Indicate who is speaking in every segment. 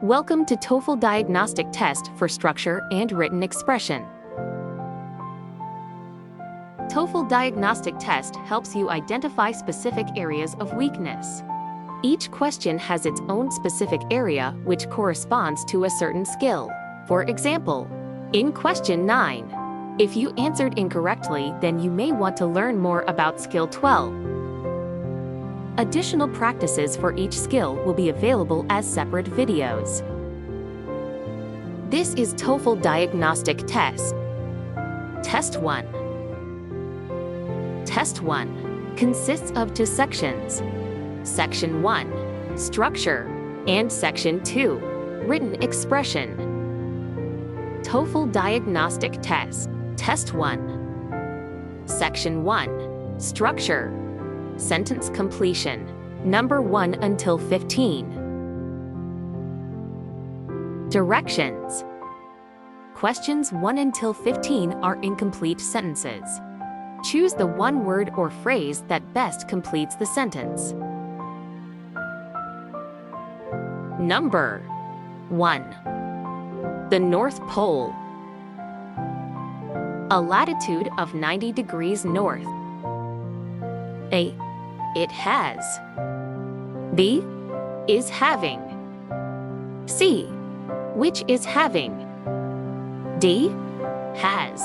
Speaker 1: Welcome to TOEFL Diagnostic Test for Structure and Written Expression. TOEFL Diagnostic Test helps you identify specific areas of weakness. Each question has its own specific area which corresponds to a certain skill. For example, in question 9, if you answered incorrectly, then you may want to learn more about skill 12. Additional practices for each skill will be available as separate videos. This is TOEFL Diagnostic Test. Test 1. Test 1 consists of 2 sections. Section 1, Structure, and Section 2, Written Expression. TOEFL Diagnostic Test. Test 1. Section 1, Structure. Sentence completion, number 1 until 15. Directions. Questions 1 until 15 are incomplete sentences. Choose the one word or phrase that best completes the sentence. Number 1. The North Pole. A latitude of 90 degrees north. A. It has. B. Is having. C. Which is having. D. Has.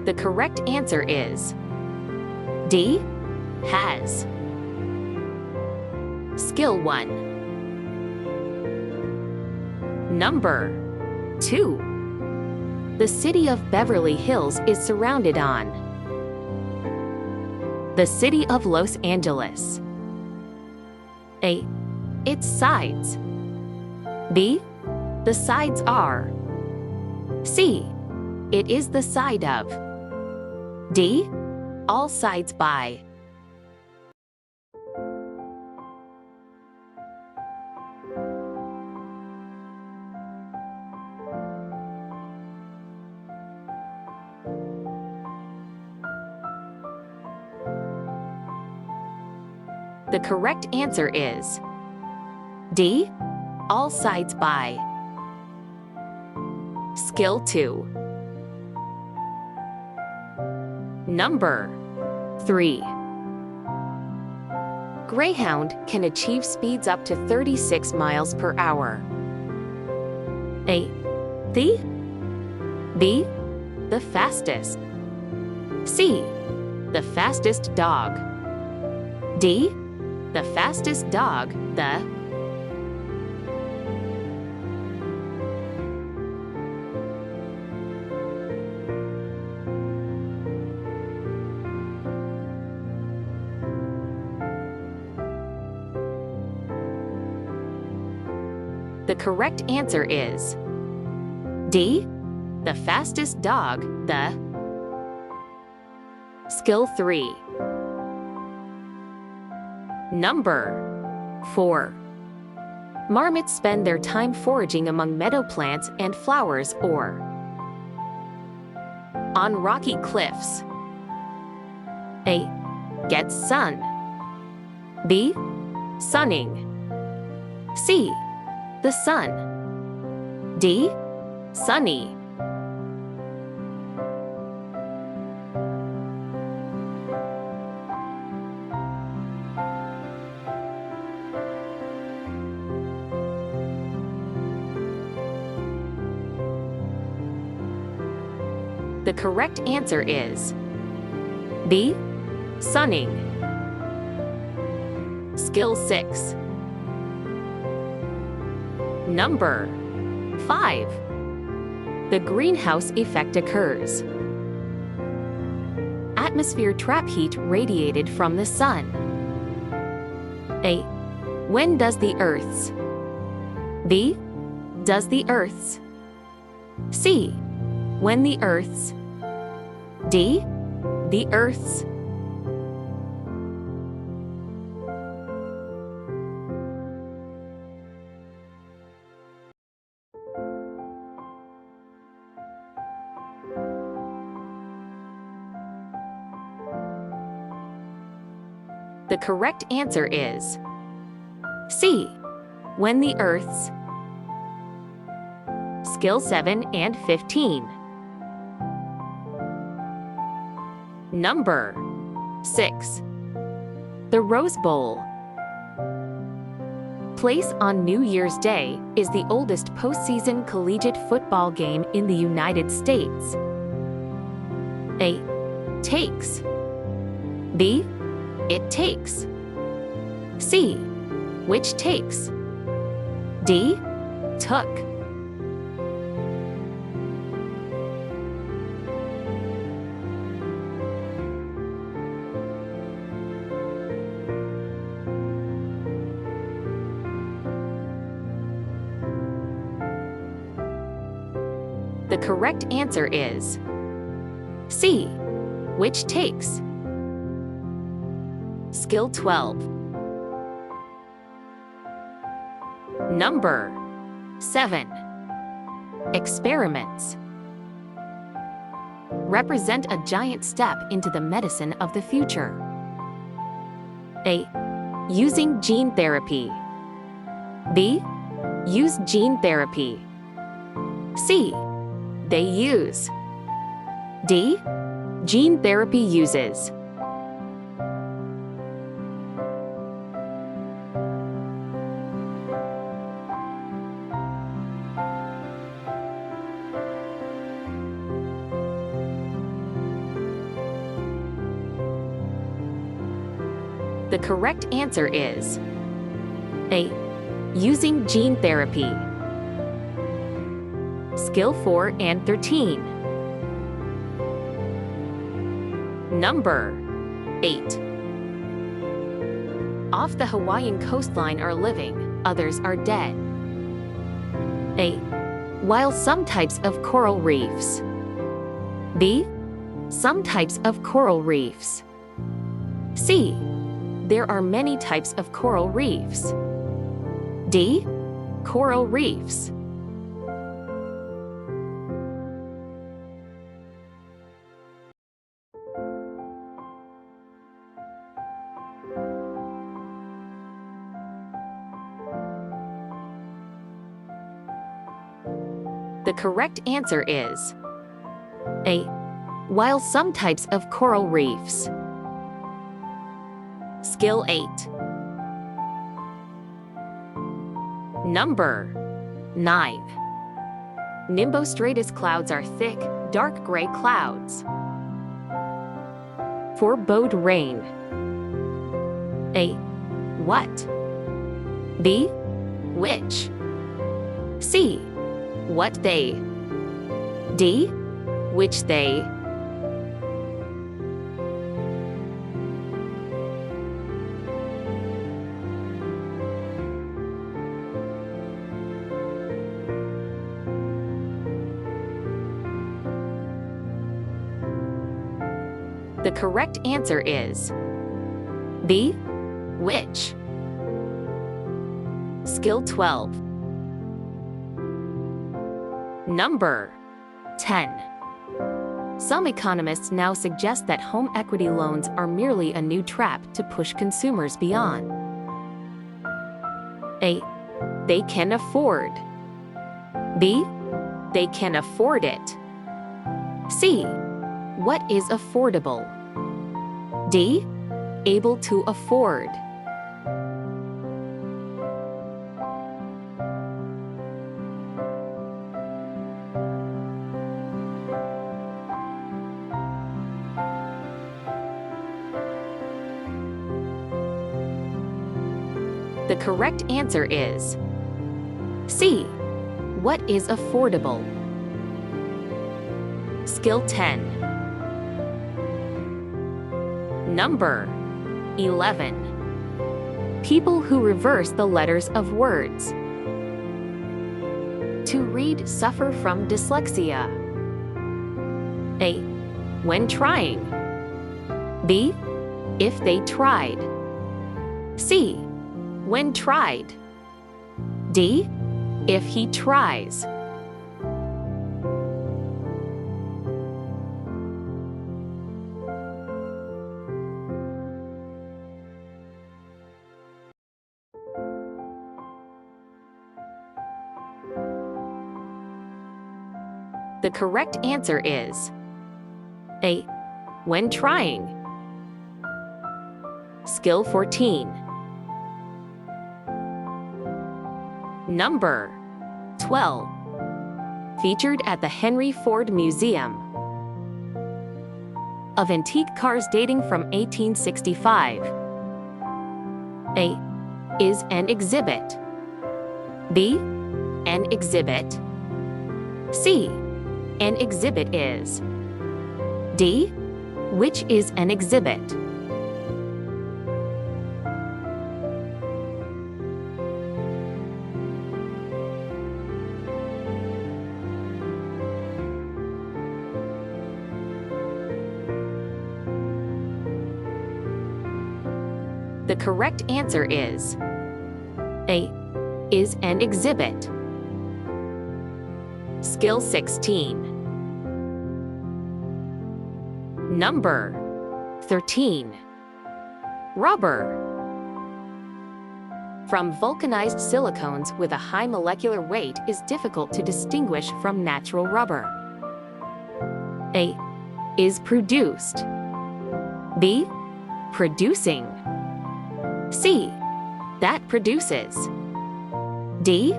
Speaker 1: The correct answer is D. Has. Skill 1. Number 2. The city of Beverly Hills is surrounded on the city of Los Angeles. A. Its sides. B. The sides are. C. It is the side of. D. All sides by. The correct answer is D. All sides by. Skill 2. Number 3. Greyhound can achieve speeds up to 36 miles per hour. A. The. B. The fastest. C. The fastest dog. D. The fastest dog, the. The correct answer is D. The fastest dog, the. Skill 3. Number 4. Marmots spend their time foraging among meadow plants and flowers or on rocky cliffs. A. Gets sun. B. Sunning. C. The sun. D. Sunny. The correct answer is B. Sunning. Skill 6. Number 5. The greenhouse effect occurs. Atmosphere trap heat radiated from the sun. A. When does the Earth's. B. Does the Earth's. C. When the Earth's. D. The Earth's. The correct answer is C. When the Earth's. Skill 7 and 15. Number 6. The Rose Bowl. Place on New Year's Day is the oldest postseason collegiate football game in the United States. A. Takes. B. It takes. C. Which takes. D. Took. The correct answer is C. Which takes. Skill 12. Number 7. Experiments. Represent a giant step into the medicine of the future. A. Using gene therapy. B. Use gene therapy. C. They use. D. Gene therapy uses. The correct answer is A. Using gene therapy. Skill 4 and 13. Number 8. Off the Hawaiian coastline are living, others are dead. A. While some types of coral reefs. B. Some types of coral reefs. C. There are many types of coral reefs. D. Coral reefs. The correct answer is A. While some types of coral reefs. Skill 8. Number 9. Nimbostratus clouds are thick, dark gray clouds. Forebode rain. A. What? B. Which? C. What they. D. Which they. The correct answer is B. Which? Skill 12. Number 10. Some economists now suggest that home equity loans are merely a new trap to push consumers beyond. A. They can afford. B. They can afford it. C. What is affordable? D. Able to afford. The correct answer is C. What is affordable? Skill 10. Number 11. People who reverse the letters of words. To read suffer from dyslexia. A. When trying. B. If they tried. C. When tried. D. If he tries. The correct answer is A. When trying. Skill 14. Number 12. Featured at the Henry Ford Museum of Antique Cars dating from 1865. A. Is an exhibit. B. An exhibit. C. An exhibit is. D. Which is an exhibit? The correct answer is A. Is an exhibit. Skill 16. Number 13. Rubber. From vulcanized silicones with a high molecular weight is difficult to distinguish from natural rubber. A. Is produced. B. Producing. C. That produces. D.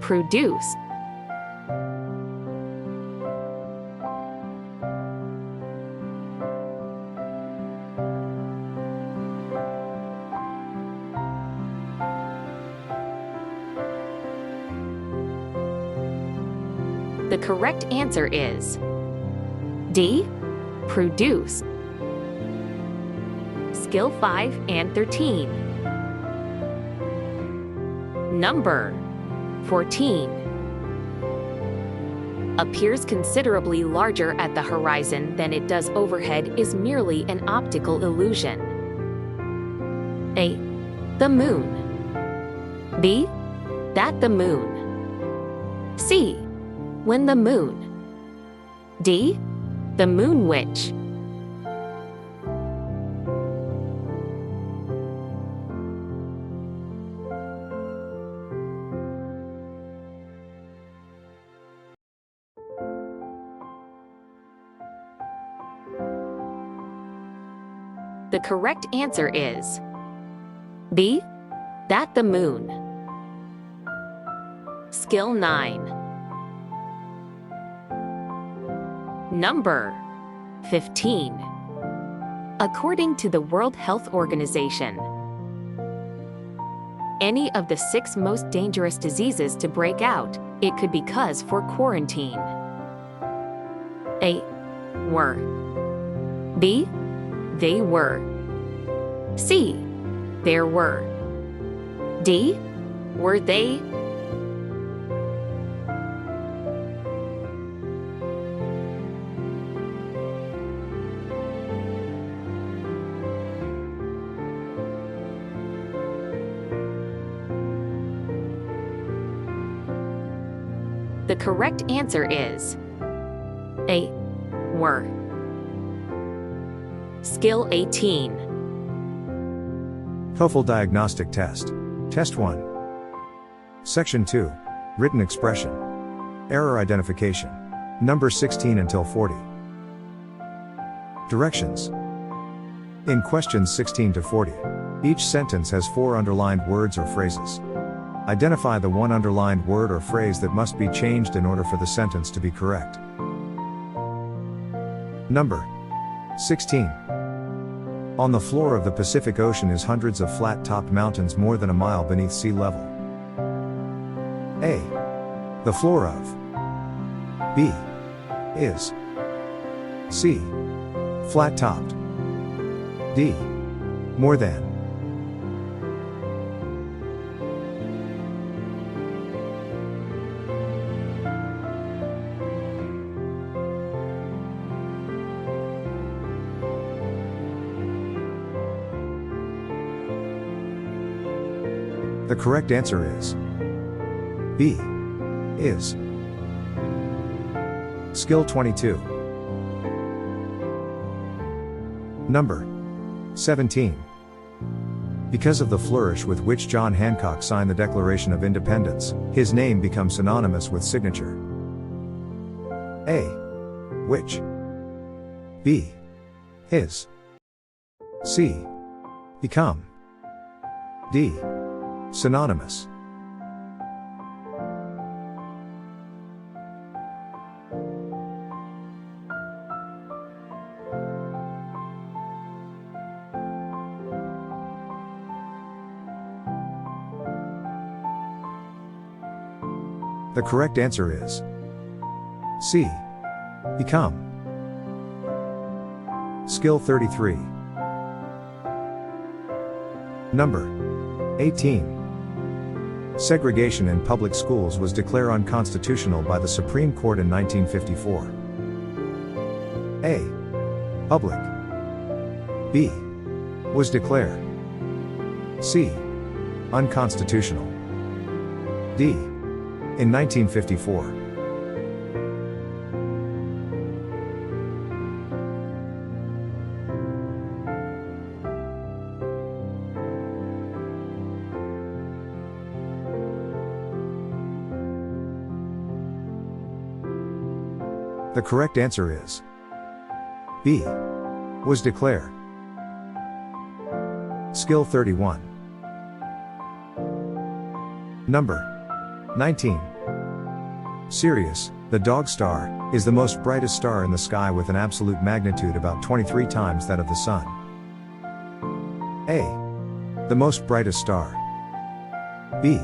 Speaker 1: Produced. The correct answer is D. Produced. Skill 5 and 13. Number 14. Appears considerably larger at the horizon than it does overhead is merely an optical illusion. A. The moon. B. That the moon. C. When the moon. D. The moon which. The correct answer is B. That the moon. Skill 9. Number 15. According to the World Health Organization, any of the 6 most dangerous diseases to break out, it could be cause for quarantine. A. Were. B. They were. C. There were. D. Were they? The correct answer is A. Were. Skill 18.
Speaker 2: TOEFL Diagnostic Test. Test 1. Section 2. Written expression. Error identification. Number 16 until 40. Directions. In questions 16 to 40, each sentence has 4 underlined words or phrases. Identify the one underlined word or phrase that must be changed in order for the sentence to be correct. Number 16. On the floor of the Pacific Ocean is hundreds of flat-topped mountains more than a mile beneath sea level. A. The floor of. B. Is. C. Flat-topped. D. More than. The correct answer is B. Is. Skill 22. Number 17. Because of the flourish with which John Hancock signed the Declaration of Independence, his name becomes synonymous with signature. A. Which. B. His. C. Become. D. Synonymous. The correct answer is C. Become. Skill 33. Number 18. Segregation in public schools was declared unconstitutional by the Supreme Court in 1954. A. Public. B. Was declared. C. Unconstitutional. D. In 1954. The correct answer is B. Was declared. Skill 31. Number 19. Sirius, the dog star, is the most brightest star in the sky with an absolute magnitude about 23 times that of the Sun. A. The most brightest star. B.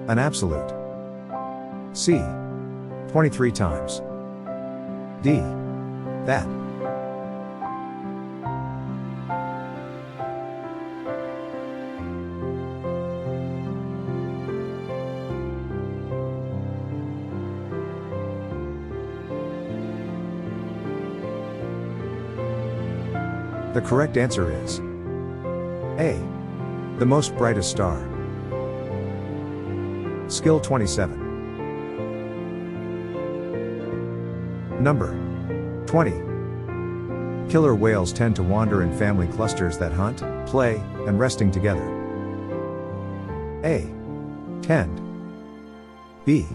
Speaker 2: An absolute. C. 23 times. D. That. The correct answer is A. The most brightest star. Skill 27. Number 20. Killer whales tend to wander in family clusters that hunt, play, and resting together. A. Tend. B.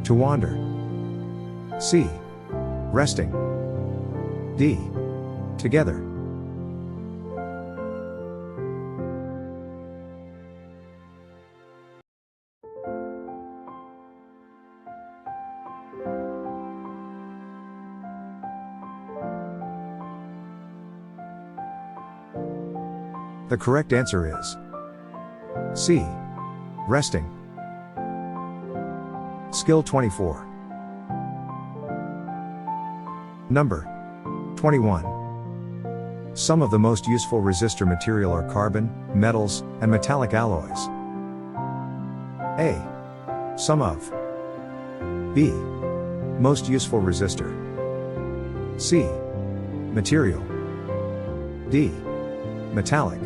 Speaker 2: To wander. C. Resting. D. Together. The correct answer is C. Resting. Skill 24. Number 21. Some of the most useful resistor material are carbon, metals, and metallic alloys. A. Some of. B. Most useful resistor. C. Material. D. Metallic.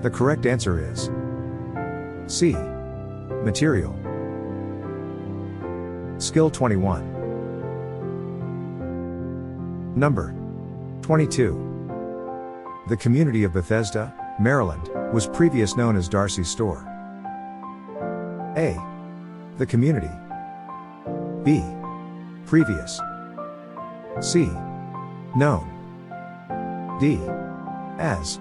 Speaker 2: The correct answer is C. Material. Skill 21. Number 22. The community of Bethesda, Maryland, was previously known as Darcy's Store. A. The community. B. Previous. C. Known. D. As.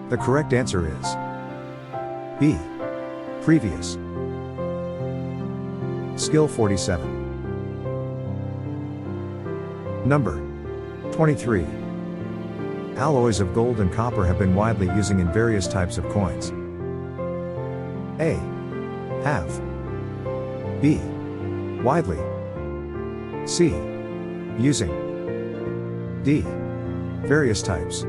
Speaker 2: The correct answer is B. Previous. Skill 47. Number 23. Alloys of gold and copper have been widely used in various types of coins. A. Have. B. Widely. C. Using. D. Various types.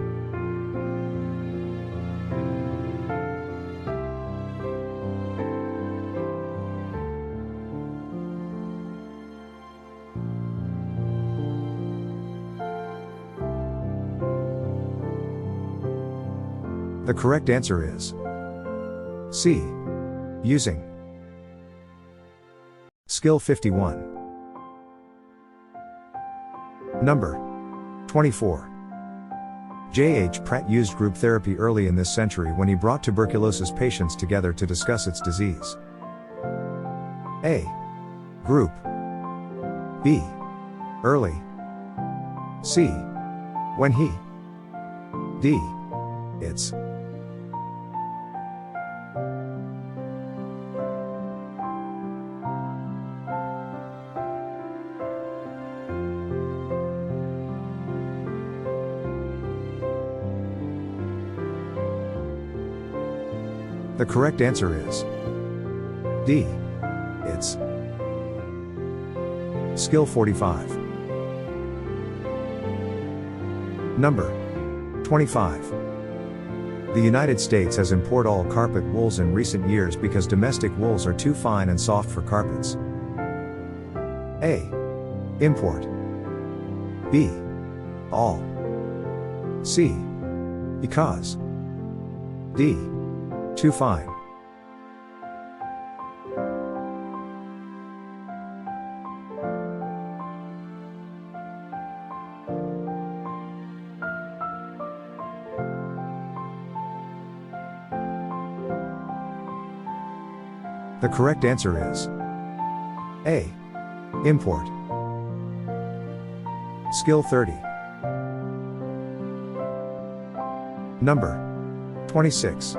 Speaker 2: The correct answer is C. Using. Skill 51. Number 24. J.H. Pratt used group therapy early in this century when he brought tuberculosis patients together to discuss its disease. A. Group. B. Early. C. When he. D. It's. The correct answer is D. It's. Skill 45. Number 25. The United States has imported all carpet wools in recent years because domestic wools are too fine and soft for carpets. A. Import. B. All. C. Because. D. Too fine. The correct answer is A. Import. Skill 30. Number 26.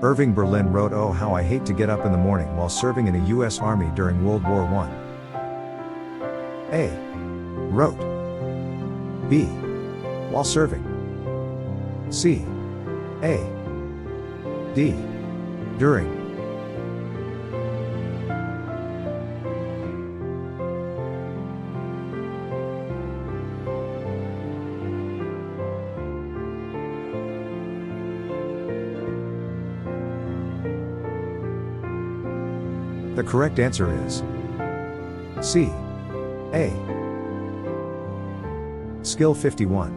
Speaker 2: Irving Berlin wrote "Oh, how I hate to get up in the morning" while serving in a U.S. Army during World War I. A. Wrote. B. While serving. C. A. D. During. The correct answer is C. A. Skill 51.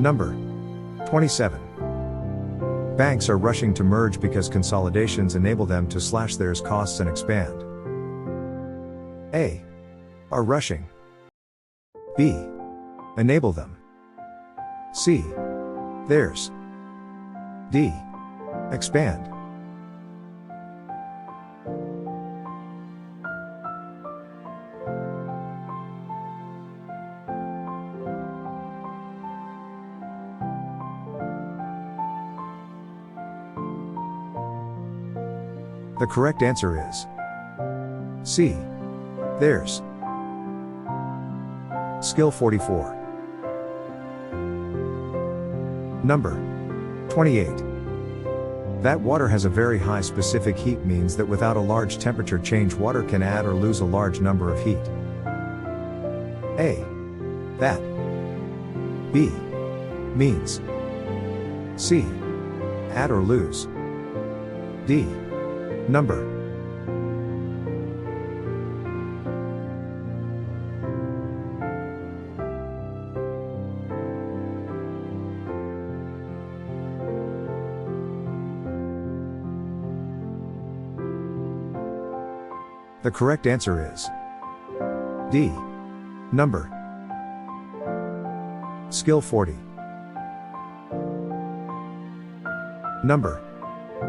Speaker 2: Number 27. Banks are rushing to merge because consolidations enable them to slash their costs and expand. A. Are rushing. B. Enable them. C. Theirs. D. Expand. The correct answer is C. Theirs. Skill 44. Number 28. That water has a very high specific heat means that without a large temperature change water can add or lose a large number of heat. A. That. B. Means. C. Add or lose. D. Number. The correct answer is D. Number. Skill 40. Number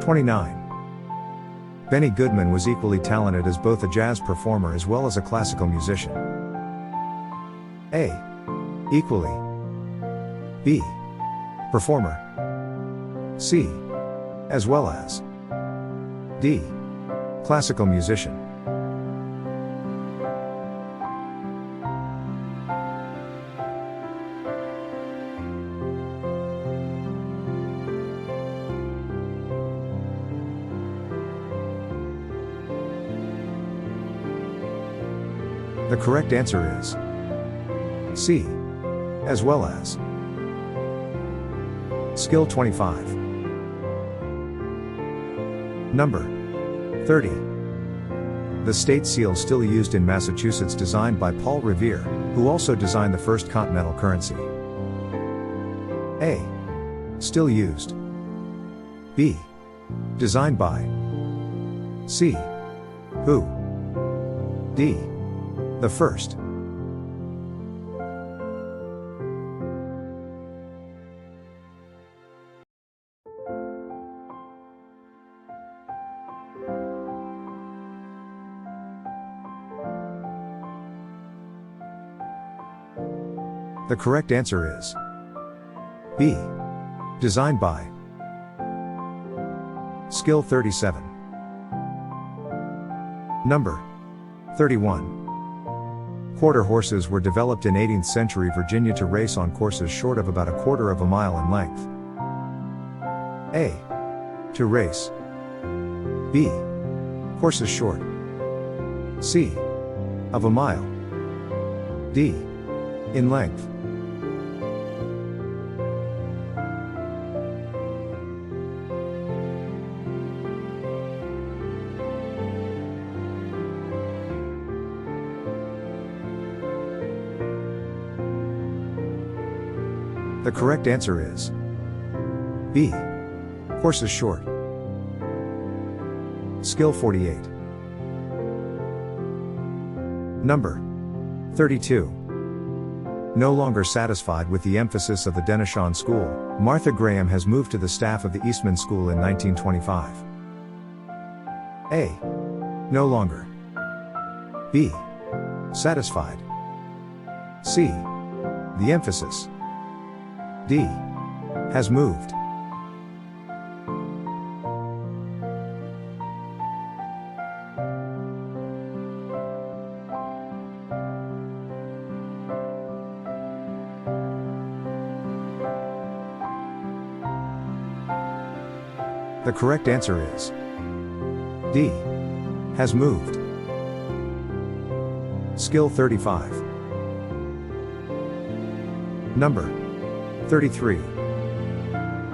Speaker 2: 29. Benny Goodman was equally talented as both a jazz performer as well as a classical musician. A. Equally. B. Performer. C. As well as. D. Classical musician. The correct answer is C. As well as. Skill 25. Number 30. The state seal still used in Massachusetts, designed by Paul Revere, who also designed the first continental currency. A. Still used. B. Designed by. C. Who? D. The first. The correct answer is B. Designed by. Skill 37. Number 31. Quarter horses were developed in 18th century Virginia to race on courses short of about a quarter of a mile in length. A. To race. B. Courses short. C. Of a mile. D. In length. The correct answer is B. Courses short. Skill 48. Number 32. No longer satisfied with the emphasis of the Denishon School, Martha Graham has moved to the staff of the Eastman School in 1925. A. No longer. B. Satisfied. C. The emphasis. D. Has moved. The correct answer is D. Has moved. Skill 35. Number 33.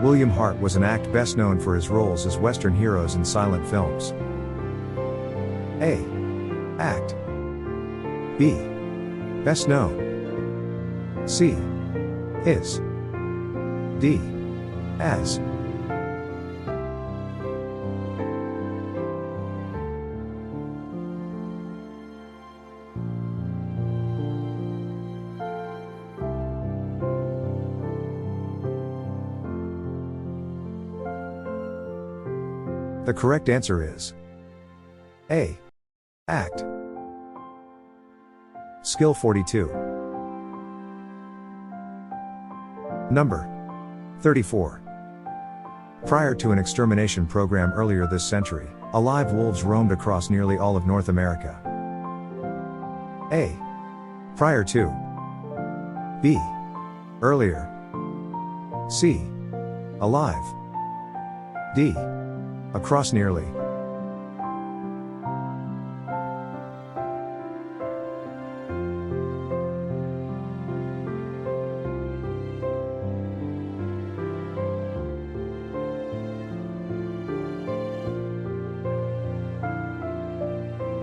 Speaker 2: William Hart was an act best known for his roles as Western heroes in silent films. A. Act. B. Best known. C. Is. D. As. The correct answer is A. Act. Skill 42. Number 34. Prior to an extermination program earlier this century, alive wolves roamed across nearly all of North America. A. Prior to. B. Earlier. C. Alive. D. Across nearly.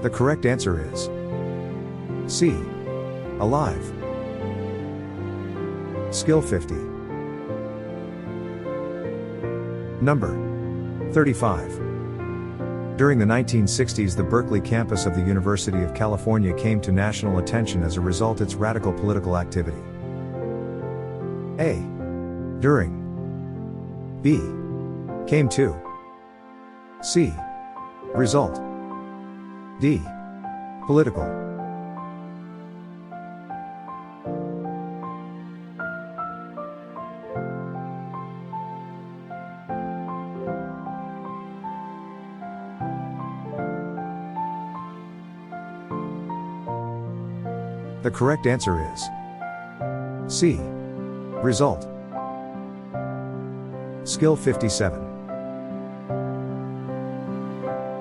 Speaker 2: The correct answer is C. Alive. Skill 50. Number 35. During the 1960s, the Berkeley campus of the University of California came to national attention as a result of its radical political activity. A. During. B. Came to. C. Result. D. Political. The correct answer is C. Result. Skill 57.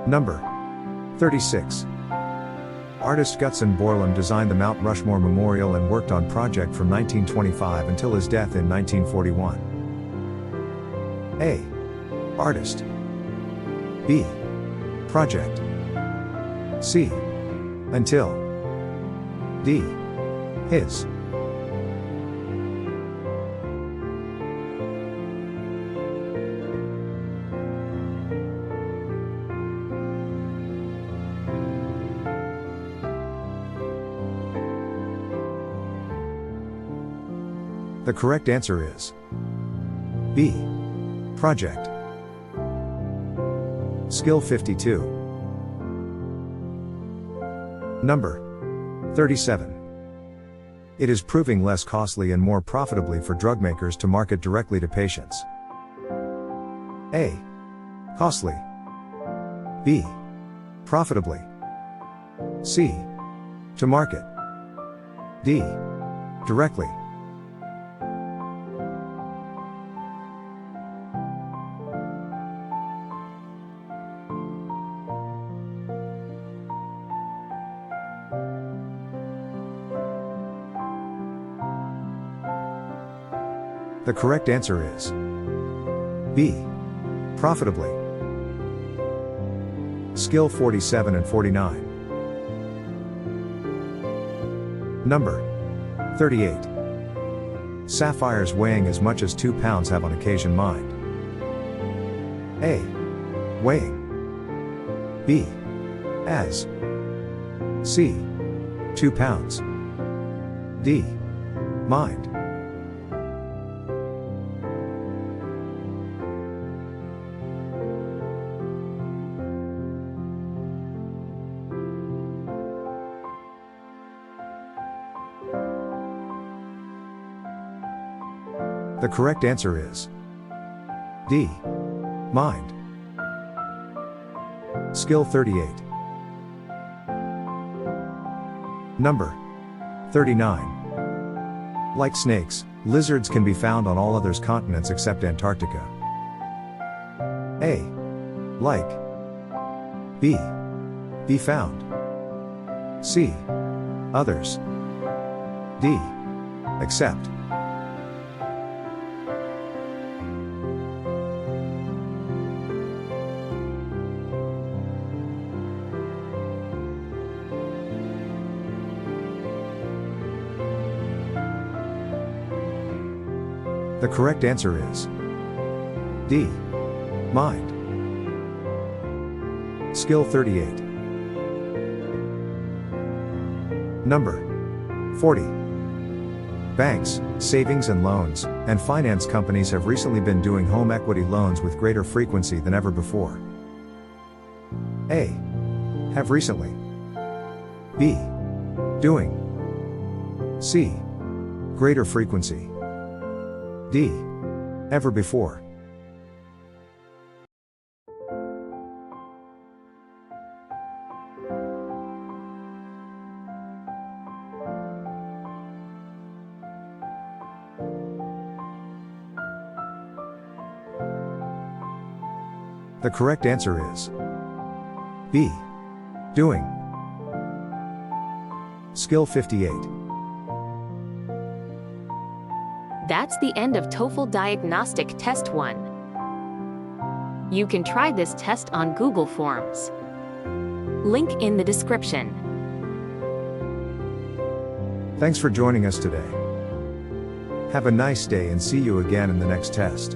Speaker 2: Number 36. Artist Gutzon Borland designed the Mount Rushmore Memorial and worked on project from 1925 until his death in 1941. A. Artist. B. Project. C. Until. D. His. The correct answer is B. Project. Skill 52. Number 37. It is proving less costly and more profitably for drug makers to market directly to patients. A. Costly. B. Profitably. C. To market. D. Directly. The correct answer is B. Profitably. Skill 47 and 49. Number 38. Sapphires weighing as much as 2 pounds have on occasion mined. A. Weighing. B. As. C. 2 pounds. D. Mind. The correct answer is D. Mind. Skill 38. Number 39. Like snakes, lizards can be found on all other continents except Antarctica. A. Like. B. Be found. C. Others. D. Except. The correct answer is D. Mind. Skill 38. Number 40. Banks, savings and loans, and finance companies have recently been doing home equity loans with greater frequency than ever before. A. Have recently. B. Doing. C. Greater frequency. D. Ever before. The correct answer is B. Doing. Skill 58.
Speaker 1: That's the end of TOEFL Diagnostic Test 1. You can try this test on Google Forms. Link in the description.
Speaker 2: Thanks for joining us today. Have a nice day and see you again in the next test.